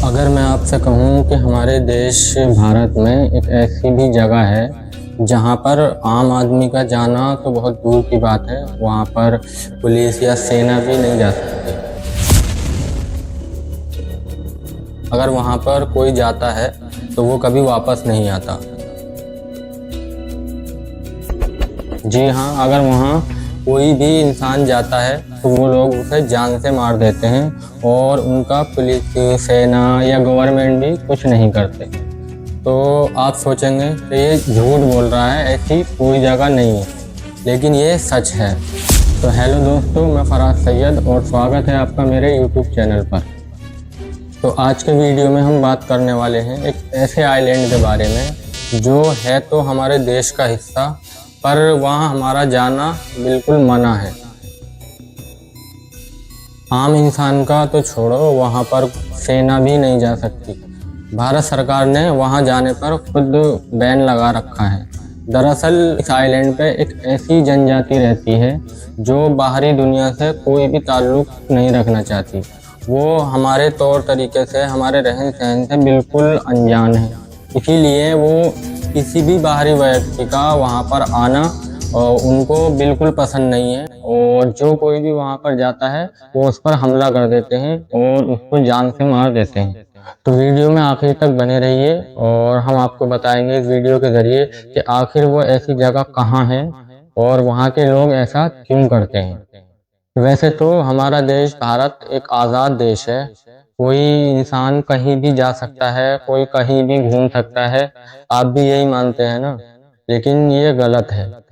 अगर मैं आपसे कहूँ कि हमारे देश भारत में एक ऐसी भी जगह है जहाँ पर आम आदमी का जाना तो बहुत दूर की बात है, वहाँ पर पुलिस या सेना भी नहीं जा सकती। अगर वहाँ पर कोई जाता है तो वो कभी वापस नहीं आता। जी हाँ, अगर वहाँ कोई भी इंसान जाता है तो वो लोग उसे जान से मार देते हैं और उनका पुलिस, सेना या गवर्नमेंट भी कुछ नहीं करते। तो आप सोचेंगे कि ये झूठ बोल रहा है, ऐसी कोई जगह नहीं है, लेकिन ये सच है। तो हेलो दोस्तों, मैं फराज सैयद और स्वागत है आपका मेरे यूट्यूब चैनल पर। तो आज के वीडियो में हम बात करने वाले हैं एक ऐसे आइलैंड के बारे में जो है तो हमारे देश का हिस्सा, पर वहाँ हमारा जाना बिल्कुल मना है। आम इंसान का तो छोड़ो, वहाँ पर सेना भी नहीं जा सकती। भारत सरकार ने वहाँ जाने पर खुद बैन लगा रखा है। दरअसल इस आइलैंड पे एक ऐसी जनजाति रहती है जो बाहरी दुनिया से कोई भी ताल्लुक नहीं रखना चाहती। वो हमारे तौर तरीके से, हमारे रहन सहन से बिल्कुल अनजान है। इसीलिए वो किसी भी बाहरी व्यक्ति का वहाँ पर आना उनको बिल्कुल पसंद नहीं है, और जो कोई भी वहाँ पर जाता है वो उस पर हमला कर देते हैं और उसको जान से मार देते हैं। तो वीडियो में आखिर तक बने रहिए और हम आपको बताएंगे इस वीडियो के जरिए कि आखिर वो ऐसी जगह कहाँ है और वहाँ के लोग ऐसा क्यों करते हैं। वैसे तो हमारा देश भारत एक आज़ाद देश है। कोई इंसान कहीं भी जा सकता है, कोई कहीं भी घूम सकता है। आप भी यही मानते हैं ना? लेकिन ये गलत है।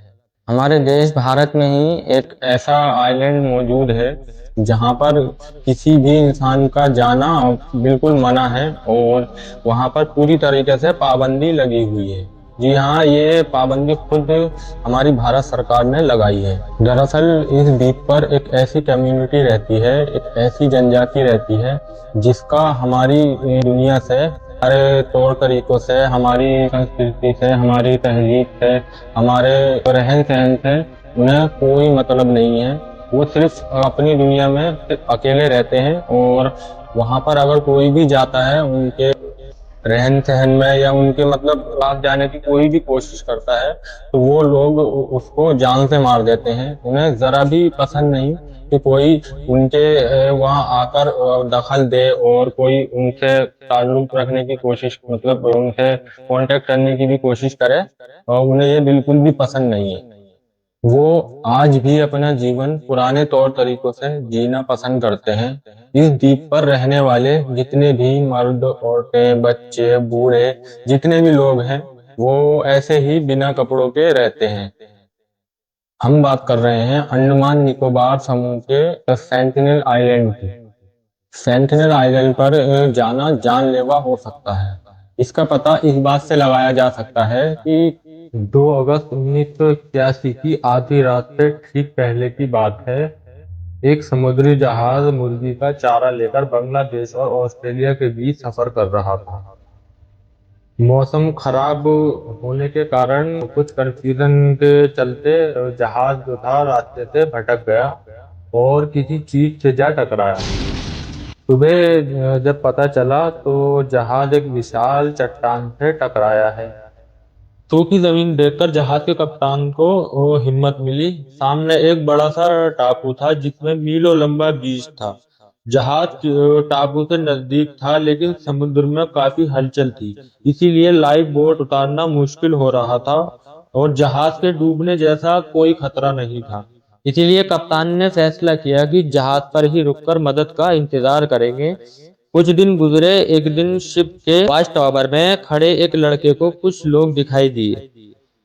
हमारे देश भारत में ही एक ऐसा आइलैंड मौजूद है जहाँ पर किसी भी इंसान का जाना बिल्कुल मना है और वहाँ पर पूरी तरीके से पाबंदी लगी हुई है। जी हाँ, ये पाबंदी खुद हमारी भारत सरकार ने लगाई है। दरअसल इस द्वीप पर एक ऐसी कम्युनिटी रहती है, एक ऐसी जनजाति रहती है जिसका हमारी दुनिया से, हमारे तौर तरीकों से, हमारी संस्कृति से, हमारी तहजीब से, हमारे रहन सहन से उन्हें कोई मतलब नहीं है। वो सिर्फ अपनी दुनिया में सिर्फ अकेले रहते हैं और वहां पर अगर कोई भी जाता है उनके रहन सहन में या उनके मतलब पास जाने की कोई भी कोशिश करता है तो वो लोग उसको जान से मार देते हैं। उन्हें जरा भी पसंद नहीं कि कोई उनके वहां आकर दखल दे और कोई उनसे ताल्लुक रखने की कोशिश, मतलब उनसे कांटेक्ट करने की भी कोशिश करे, और उन्हें ये बिल्कुल भी पसंद नहीं है। वो आज भी अपना जीवन पुराने तौर तरीकों से जीना पसंद करते हैं। इस द्वीप पर रहने वाले जितने भी मर्द, औरतें, बच्चे, बूढ़े, जितने भी लोग हैं वो ऐसे ही बिना कपड़ों के रहते हैं। हम बात कर रहे हैं अंडमान निकोबार समूह के सेंटिनल आइलैंड की। सेंटिनल आइलैंड पर जाना जानलेवा हो सकता है। इसका पता इस बात से लगाया जा सकता है कि 2 अगस्त 1981 की आधी रात से ठीक पहले की बात है। एक समुद्री जहाज मुर्गी का चारा लेकर बांग्लादेश और ऑस्ट्रेलिया के बीच सफर कर रहा था। मौसम खराब होने के कारण कुछ कंफ्यूजन के चलते जहाज जो था रास्ते से भटक गया और किसी चीज से जा टकराया। सुबह जब पता चला तो जहाज एक विशाल चट्टान से टकराया है। सूखी जमीन देखकर जहाज के कप्तान को हिम्मत मिली। सामने एक बड़ा सा टापू था जिसमें मीलों लंबा बीच था। जहाज टापू से नजदीक था लेकिन समुद्र में काफी हलचल थी, इसीलिए लाइफ बोट उतारना मुश्किल हो रहा था और जहाज के डूबने जैसा कोई खतरा नहीं था। इसीलिए कप्तान ने फैसला किया कि जहाज पर ही रुककर मदद का इंतजार करेंगे। कुछ दिन गुजरे। एक दिन शिप के वॉच टावर में खड़े एक लड़के को कुछ लोग दिखाई दिए।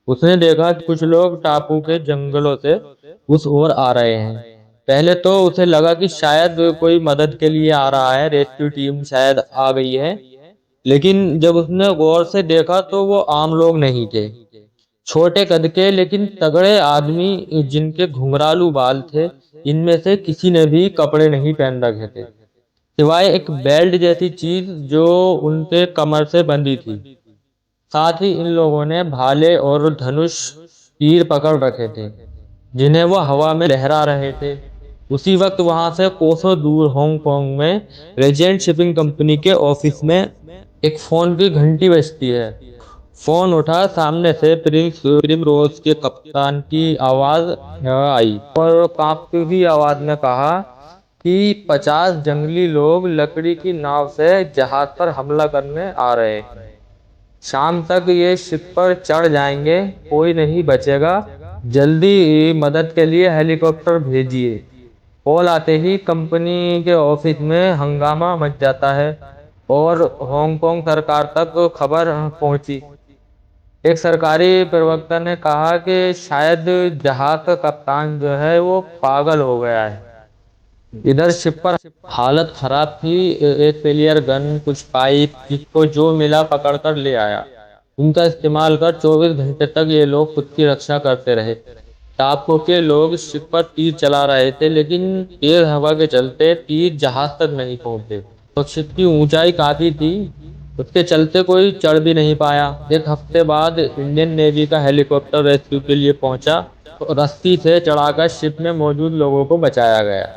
उसने देखा कि कुछ लोग टापू के जंगलों से उस ओर आ रहे हैं। पहले तो उसे लगा कि शायद कोई मदद के लिए आ रहा है, रेस्क्यू टीम शायद आ गई है। लेकिन जब उसने गौर से देखा तो वो आम लोग नहीं थे। छोटे कद के लेकिन तगड़े आदमी जिनके घुंघरालू बाल थे। इनमें से किसी ने भी कपड़े नहीं पहन रखे थे, सिवाय एक बेल्ट जैसी चीज जो उनके कमर से बंधी थी। साथ ही इन लोगों ने भाले और धनुष तीर पकड़ रखे थे जिन्हें वो हवा में लहरा रहे थे। उसी वक्त वहां से कोसों दूर हांगकांग में रेजेंट शिपिंग कंपनी के ऑफिस में एक फोन की घंटी बजती है। फोन उठा, सामने से प्रिमरोज के कप्तान की आवाज आई और कांपती हुई आवाज में कहा कि 50 जंगली लोग लकड़ी की नाव से जहाज पर हमला करने आ रहे हैं। शाम तक ये शिप पर चढ़ जाएंगे, कोई नहीं बचेगा। जल्दी मदद के लिए हेलीकॉप्टर भेजिए। कॉल आते ही कंपनी के ऑफिस में हंगामा मच जाता है और हांगकांग सरकार तक खबर पहुंची। एक सरकारी प्रवक्ता ने कहा कि शायद जहाज का कप्तान जो है वो पागल हो गया है। इधर शिप पर हालत खराब थी। एक फेलियर गन, कुछ पाइप, जिसको जो मिला पकड़ कर ले आया। उनका इस्तेमाल कर 24 घंटे तक ये लोग खुद की रक्षा करते रहे। टापू के लोग शिप पर तीर चला रहे थे, लेकिन तेज हवा के चलते तीर जहाज तक नहीं पहुंचे। तो शिप की ऊंचाई काफी थी, उसके चलते कोई चढ़ भी नहीं पाया। एक हफ्ते बाद इंडियन नेवी का हेलीकॉप्टर रेस्क्यू के लिए पहुंचा तो रस्सी से चढ़ाकर शिप में मौजूद लोगों को बचाया गया।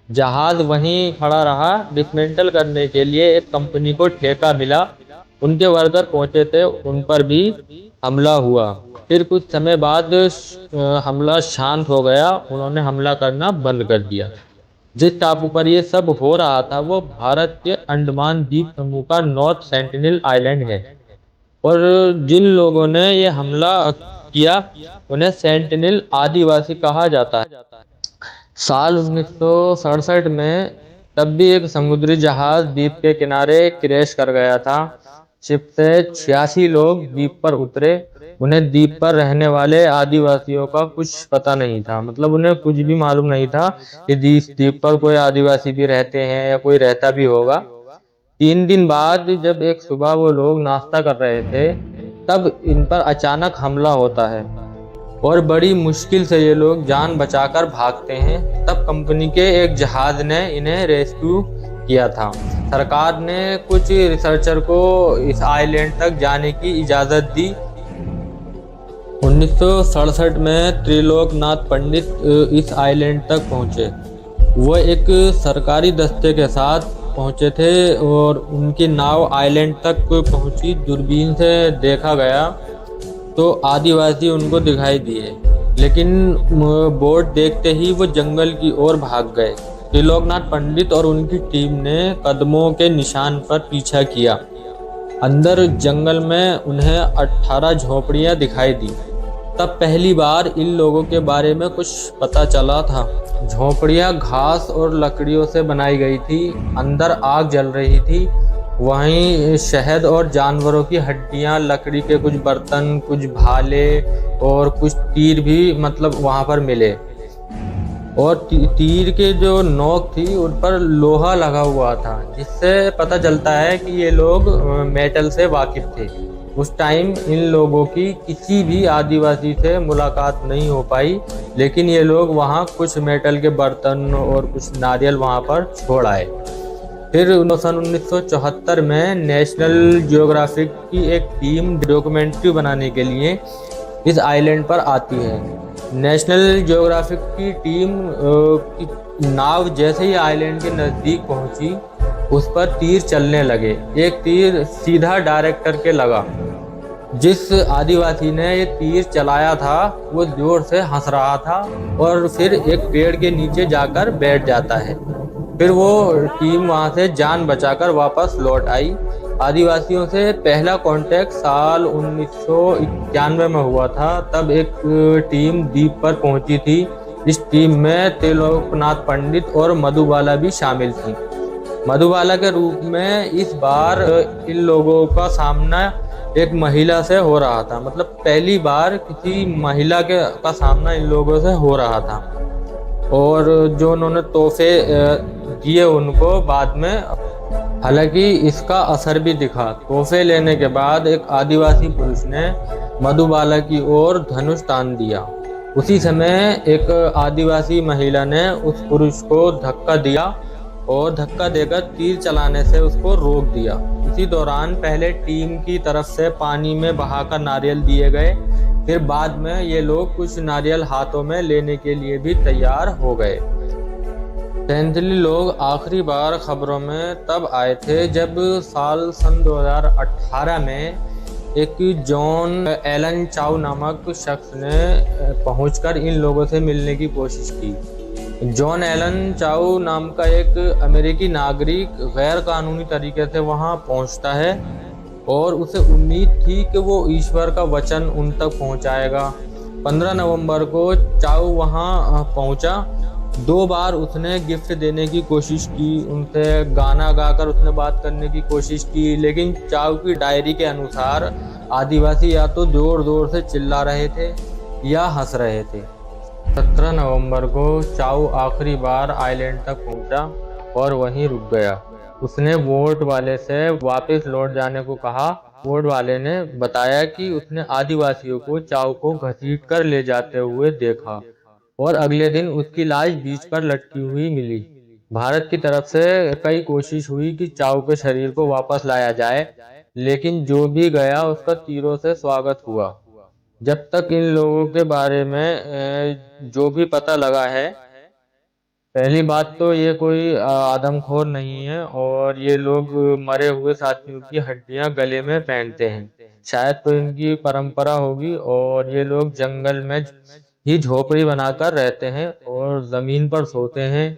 जहाज वहीं खड़ा रहा। डिसमेंटल करने के लिए एक कंपनी को ठेका मिला। उनके वर्कर पहुंचे थे, उन पर भी हमला हुआ। फिर कुछ समय बाद हमला शांत हो गया। उन्होंने हमला करना बंद कर दिया। जिस टापू पर ये सब हो रहा था वो भारत के अंडमान द्वीप समूह का नॉर्थ सेंटिनल आइलैंड है और जिन लोगों ने ये हमला किया उन्हें सेंटिनल आदिवासी कहा जाता है। साल 1967 में तब भी एक समुद्री जहाज द्वीप के किनारे क्रैश कर गया था। शिप से 86 लोग द्वीप पर उतरे। उन्हें द्वीप पर रहने वाले आदिवासियों का कुछ पता नहीं था, मतलब उन्हें कुछ भी मालूम नहीं था कि द्वीप पर कोई आदिवासी भी रहते हैं या कोई रहता भी होगा। 3 दिन बाद जब एक सुबह वो लोग नाश्ता कर रहे थे तब इन पर अचानक हमला होता है और बड़ी मुश्किल से ये लोग जान बचाकर भागते हैं। तब कंपनी के एक जहाज ने इन्हें रेस्क्यू किया था। सरकार ने कुछ रिसर्चर को इस आइलैंड तक जाने की इजाज़त दी। 1967 में त्रिलोकनाथ पंडित इस आइलैंड तक पहुंचे। वो एक सरकारी दस्ते के साथ पहुंचे थे और उनकी नाव आइलैंड तक पहुंची। दूरबीन से देखा गया तो आदिवासी उनको दिखाई दिए, लेकिन बोट देखते ही वो जंगल की ओर भाग गए। त्रिलोकनाथ पंडित और उनकी टीम ने कदमों के निशान पर पीछा किया। अंदर जंगल में उन्हें 18 झोपड़ियां दिखाई दी। तब पहली बार इन लोगों के बारे में कुछ पता चला था। झोपड़ियां घास और लकड़ियों से बनाई गई थी। अंदर आग जल रही थी। वहीं शहद और जानवरों की हड्डियां, लकड़ी के कुछ बर्तन, कुछ भाले और कुछ तीर भी मतलब वहां पर मिले। और तीर के जो नोक थी उन पर लोहा लगा हुआ था, जिससे पता चलता है कि ये लोग मेटल से वाकिफ थे। उस टाइम इन लोगों की किसी भी आदिवासी से मुलाकात नहीं हो पाई, लेकिन ये लोग वहाँ कुछ मेटल के बर्तन और कुछ नारियल वहाँ पर छोड़ आए। फिर सन 1974 में नेशनल जियोग्राफिक की एक टीम डॉक्यूमेंट्री बनाने के लिए इस आइलैंड पर आती है। नेशनल जियोग्राफिक की टीम की नाव जैसे ही आइलैंड के नज़दीक पहुंची उस पर तीर चलने लगे। एक तीर सीधा डायरेक्टर के लगा। जिस आदिवासी ने ये तीर चलाया था वो जोर से हंस रहा था और फिर एक पेड़ के नीचे जाकर बैठ जाता है। फिर वो टीम वहां से जान बचाकर वापस लौट आई। आदिवासियों से पहला कांटेक्ट साल 1991 में हुआ था। तब एक टीम द्वीप पर पहुंची थी। इस टीम में त्रिलोकनाथ पंडित और मधुबाला भी शामिल थी। मधुबाला के रूप में इस बार इन लोगों का सामना एक महिला से हो रहा था, मतलब पहली बार किसी महिला का सामना इन लोगों से हो रहा था। और जो उन्होंने तोहफे दिए उनको बाद में, हालांकि इसका असर भी दिखा। तोहफे लेने के बाद एक आदिवासी पुरुष ने मधुबाला की ओर धनुष तान दिया। उसी समय एक आदिवासी महिला ने उस पुरुष को धक्का दिया और धक्का देकर तीर चलाने से उसको रोक दिया। इसी दौरान पहले टीम की तरफ से पानी में बहाकर नारियल दिए गए। फिर बाद में ये लोग कुछ नारियल हाथों में लेने के लिए भी तैयार हो गए। सेंथली लोग आखिरी बार खबरों में तब आए थे जब सन 2018 में एक जॉन एलन चाउ नामक शख्स ने पहुंचकर इन लोगों से मिलने की कोशिश की। जॉन एलन चाउ नाम का एक अमेरिकी नागरिक गैर कानूनी तरीके से वहां पहुंचता है और उसे उम्मीद थी कि वो ईश्वर का वचन उन तक पहुंचाएगा। 15 नवंबर को चाउ वहां पहुंचा। 2 बार उसने गिफ्ट देने की कोशिश की, उनसे गाना गाकर उसने बात करने की कोशिश की, लेकिन चाउ की डायरी के अनुसार आदिवासी या तो जोर जोर से चिल्ला रहे थे या हंस रहे थे। 17 नवंबर को चाउ आखिरी बार आइलैंड तक पहुंचा और वहीं रुक गया। उसने वोट वाले से वापस लौट जाने को कहा। वोट वाले ने बताया कि उसने आदिवासियों को चाउ को घसीट कर ले जाते हुए देखा और अगले दिन उसकी लाश बीच पर लटकी हुई मिली। भारत की तरफ से कई कोशिश हुई कि चाउ के शरीर को वापस लाया जाए, लेकिन जो भी गया उसका तीरों से स्वागत हुआ। जब तक इन लोगों के बारे में जो भी पता लगा है, पहली बात तो ये कोई आदमखोर नहीं है और ये लोग मरे हुए साथियों की हड्डियां गले में पहनते हैं। शायद तो इनकी परंपरा होगी और ये लोग जंगल में ही झोपड़ी बनाकर रहते हैं और जमीन पर सोते हैं।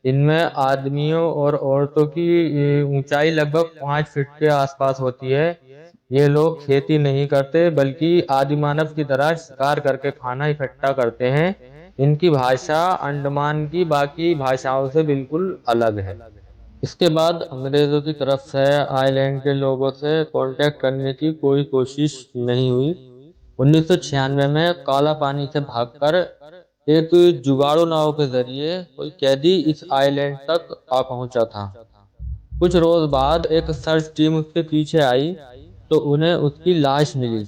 इनमें आदमियों और औरतों की ऊंचाई लगभग 5 फीट के आसपास होती है। ये लोग खेती नहीं करते बल्कि आदिमानव की तरह शिकार करके खाना इकट्ठा करते हैं। इनकी भाषा अंडमान की बाकी भाषाओं से बिल्कुल अलग है। इसके बाद अंग्रेजों की तरफ से आइलैंड के लोगों से कांटेक्ट करने की कोई कोशिश नहीं हुई। 1996 में काला पानी से भागकर एक जुगाड़ू नाव के जरिए कोई कैदी इस आइलैंड तक आ पहुंचा था। कुछ रोज बाद एक सर्च टीम उसके पीछे आई तो उन्हें उसकी लाश मिली,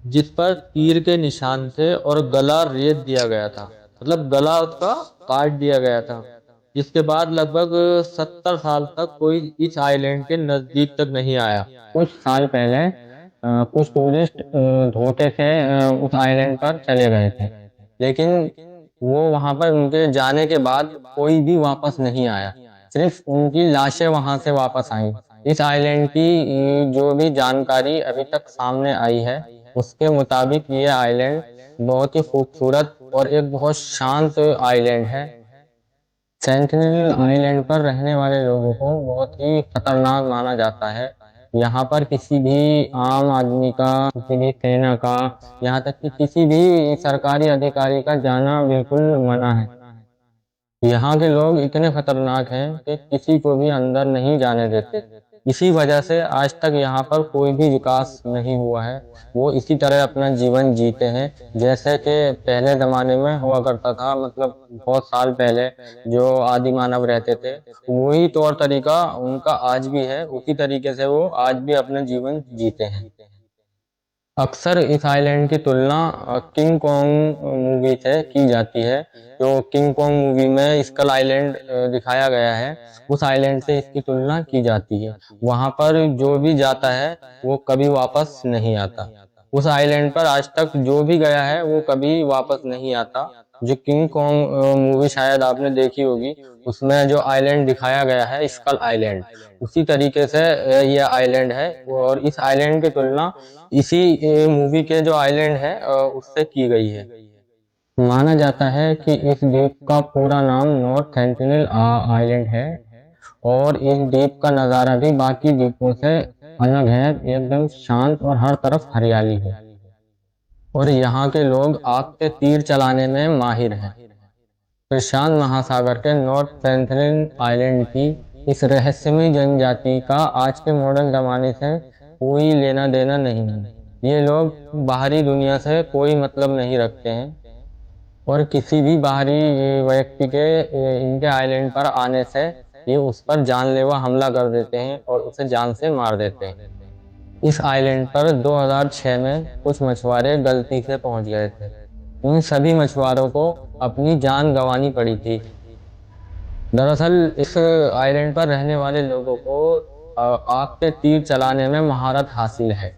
जिस पर तीर के निशान थे और गला रेत दिया गया था, मतलब गला उसका काट दिया गया था। जिसके बाद लगभग 70 साल तक कोई इस आइलैंड के नजदीक तक नहीं आया। कुछ साल पहले कुछ टूरिस्ट धोखे से उस आइलैंड पर चले गए थे, लेकिन वो वहां पर उनके जाने के बाद कोई भी वापस नहीं आया। सिर्फ उनकी लाशें वहां से वापस आई। इस आइलैंड की जो भी जानकारी अभी तक सामने आई है, उसके मुताबिक ये आइलैंड बहुत ही खूबसूरत और एक बहुत शांत आइलैंड है। सेंटिनल आइलैंड पर रहने वाले लोगों को बहुत ही खतरनाक माना जाता है। यहाँ पर किसी भी आम आदमी का, किसी भी सेना का, यहाँ तक कि किसी भी सरकारी अधिकारी का जाना बिल्कुल मना है। यहाँ के लोग इतने खतरनाक हैं कि किसी को भी अंदर नहीं जाने देते। इसी वजह से आज तक यहाँ पर कोई भी विकास नहीं हुआ है। वो इसी तरह अपना जीवन जीते हैं जैसे कि पहले जमाने में हुआ करता था, मतलब बहुत साल पहले जो आदि मानव रहते थे, वही तौर तरीका उनका आज भी है। उसी तरीके से वो आज भी अपना जीवन जीते हैं। अक्सर इस आइलैंड की तुलना किंग कॉन्ग मूवी से की जाती है। जो किंग कॉन्ग मूवी में स्कल आइलैंड दिखाया गया है, उस आइलैंड से इसकी तुलना की जाती है। वहां पर जो भी जाता है वो कभी वापस नहीं आता। उस आइलैंड पर आज तक जो भी गया है वो कभी वापस नहीं आता। जो किंग कॉन्ग मूवी शायद आपने देखी होगी, उसमें जो आइलैंड दिखाया गया है स्कल आइलैंड, उसी तरीके से ये आइलैंड है। और इस आइलैंड की तुलना इसी मूवी के जो आइलैंड है उससे की गई है। माना जाता है कि इस द्वीप का पूरा नाम नॉर्थ सेंटिनल आइलैंड है और इस द्वीप का नज़ारा भी बाकी द्वीपों से अलग है। एकदम शांत और हर तरफ हरियाली है और यहाँ के लोग आग के तीर चलाने में माहिर हैं। प्रशांत महासागर के नॉर्थ सेंटिनल आइलैंड की इस रहस्यमयी जनजाति का आज के मॉडर्न जमाने से कोई लेना देना नहीं है। ये लोग बाहरी दुनिया से कोई मतलब नहीं रखते हैं और किसी भी बाहरी व्यक्ति के इनके आइलैंड पर आने से ये उस पर जानलेवा हमला कर देते हैं और उसे जान से मार देते हैं। इस आइलैंड पर 2006 में कुछ मछुआरे गलती से पहुंच गए थे। उन सभी मछुआरों को अपनी जान गंवानी पड़ी थी। दरअसल इस आइलैंड पर रहने वाले लोगों को आग के तीर चलाने में महारत हासिल है।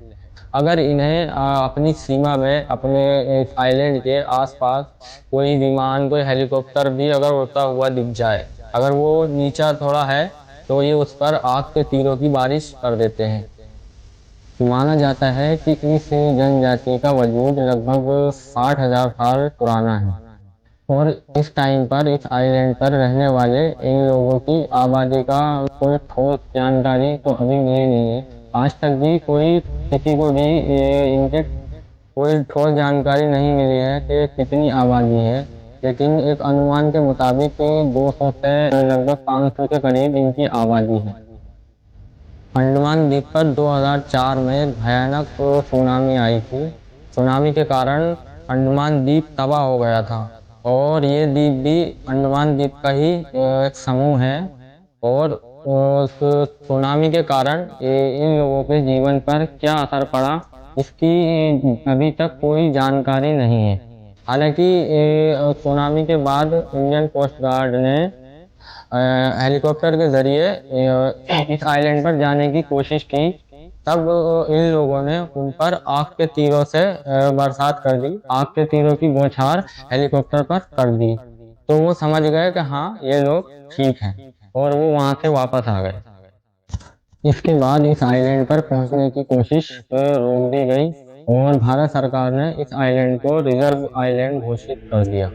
अगर इन्हें अपनी सीमा में, अपने आइलैंड के आसपास कोई विमान, कोई हेलीकॉप्टर भी अगर उड़ता हुआ दिख जाए अगर वो नीचा थोड़ा है तो ये उस पर आग के तीरों की बारिश कर देते हैं। माना जाता है कि इस जनजाति का वजूद लगभग 60,000 साल पुराना है और इस टाइम पर इस आइलैंड पर रहने वाले इन लोगों की आबादी का कोई ठोस जानकारी तो अभी मिली नहीं है। आज तक भी किसी को भी इनके कोई ठोस जानकारी नहीं मिली है कि कितनी आबादी है, लेकिन एक अनुमान के मुताबिक 200 से लगभग 500 के करीब इनकी आबादी है। अंडमान द्वीप पर 2004 में भयानक सुनामी आई थी। सुनामी के कारण अंडमान द्वीप तबाह हो गया था और ये द्वीप भी अंडमान द्वीप का ही एक समूह है और उस सुनामी के कारण इन लोगों के जीवन पर क्या असर पड़ा इसकी अभी तक कोई जानकारी नहीं है। हालांकि सुनामी के बाद इंडियन कोस्ट गार्ड ने हेलीकॉप्टर के जरिए इस आइलैंड पर जाने की कोशिश की, तब इन लोगों ने उन पर आग के तीरों से बरसात कर दी, आग के तीरों की बौछार हेलीकॉप्टर पर कर दी। तो वो समझ गए कि हाँ ये लोग ठीक हैं और वो वहां से वापस आ गए। इसके बाद इस आइलैंड पर पहुंचने की कोशिश रोक दी गई और भारत सरकार ने इस आइलैंड को रिजर्व आइलैंड घोषित कर दिया।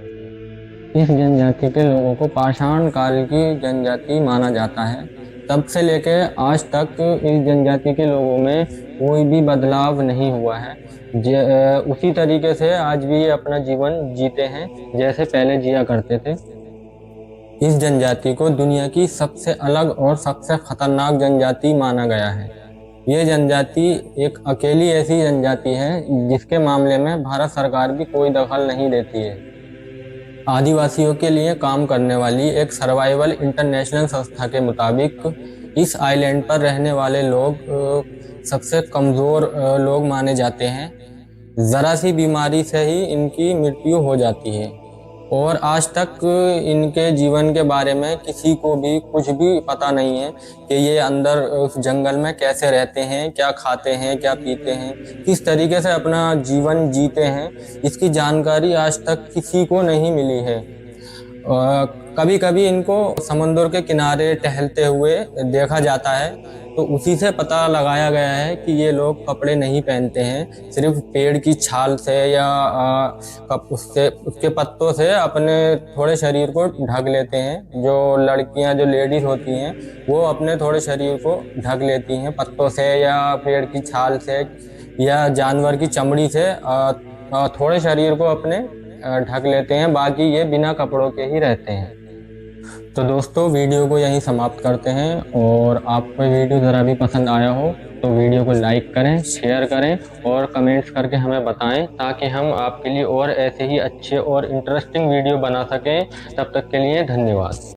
इस जनजाति के लोगों को पाषाण काल की जनजाति माना जाता है। तब से लेकर आज तक इस जनजाति के लोगों में कोई भी बदलाव नहीं हुआ है। उसी तरीके से आज भी ये अपना जीवन जीते हैं जैसे पहले जिया करते थे। इस जनजाति को दुनिया की सबसे अलग और सबसे खतरनाक जनजाति माना गया है। ये जनजाति एक अकेली ऐसी जनजाति है जिसके मामले में भारत सरकार भी कोई दखल नहीं देती है। आदिवासियों के लिए काम करने वाली एक सर्वाइवल इंटरनेशनल संस्था के मुताबिक इस आइलैंड पर रहने वाले लोग सबसे कमज़ोर लोग माने जाते हैं। ज़रा सी बीमारी से ही इनकी मृत्यु हो जाती है और आज तक इनके जीवन के बारे में किसी को भी कुछ भी पता नहीं है कि ये अंदर उस जंगल में कैसे रहते हैं, क्या खाते हैं, क्या पीते हैं, किस तरीके से अपना जीवन जीते हैं। इसकी जानकारी आज तक किसी को नहीं मिली है। कभी कभी इनको समुद्र के किनारे टहलते हुए देखा जाता है, तो उसी से पता लगाया गया है कि ये लोग कपड़े नहीं पहनते हैं, सिर्फ पेड़ की छाल से या उसके पत्तों से अपने थोड़े शरीर को ढक लेते हैं। जो लड़कियां, जो लेडीज होती हैं, वो अपने थोड़े शरीर को ढक लेती हैं पत्तों से या पेड़ की छाल से या जानवर की चमड़ी से थोड़े शरीर को अपने ढक लेते हैं, बाकी ये बिना कपड़ों के ही रहते हैं। तो दोस्तों वीडियो को यहीं समाप्त करते हैं और आपको वीडियो ज़रा भी पसंद आया हो तो वीडियो को लाइक करें, शेयर करें और कमेंट्स करके हमें बताएं ताकि हम आपके लिए और ऐसे ही अच्छे और इंटरेस्टिंग वीडियो बना सकें। तब तक के लिए धन्यवाद।